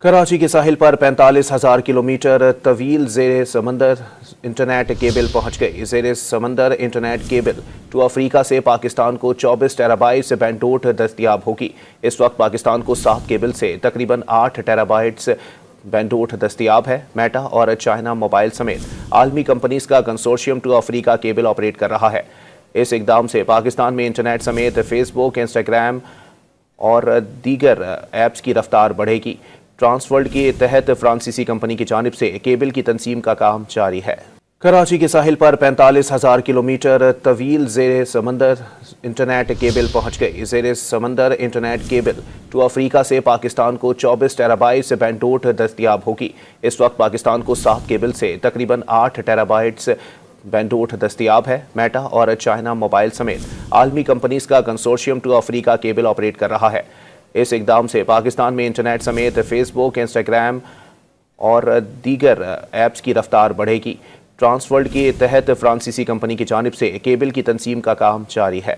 कराची के साहिल पर 45,000 किलोमीटर तवील ज़ेर समंदर इंटरनेट केबल पहुंच गई। ज़ेर समंदर इंटरनेट केबल टू अफ्रीका से पाकिस्तान को 24 टेराबाइट्स बैंडविड्थ दस्तियाब होगी। इस वक्त पाकिस्तान को 7 केबल से तकरीबन 8 टेराबाइट्स बैंडविड्थ दस्तियाब है। मेटा और चाइना मोबाइल समेत आलमी कंपनीज का consortium two Africa cable operate कर रहा है। इस इकदाम से पाकिस्तान में इंटरनेट समेत फेसबुक, इंस्टाग्राम और दीगर ऐप्स की रफ्तार बढ़ेगी। ट्रांसवर्ल्ड के तहत फ्रांसीसी कंपनी की जानिब से केबल की तंसीम का काम जारी है। कराची के साहिल पर 45,000 किलोमीटर तवील ज़ेर समंदर इंटरनेट केबल पहुंच गई। ज़ेर समंदर इंटरनेट केबल टू अफ्रीका से पाकिस्तान को 24 टेराबाइट्स बैंडविड्थ दस्तियाब होगी। इस वक्त पाकिस्तान को 7 केबल से तकरीबन 8 टेराबाइट्स बैंडविड्थ दस्तियाब है। मेटा और चाइना मोबाइल समेत आलमी कंपनीज का consortium two Africa cable operate कर रहा है। इस इकदाम से पाकिस्तान में इंटरनेट समेत फेसबुक, इंस्टाग्राम और दीगर ऐप्स की रफ्तार बढ़ेगी। ट्रांसवर्ल्ड के तहत फ्रांसीसी कंपनी की जानिब से केबल की तंसीम का काम जारी है।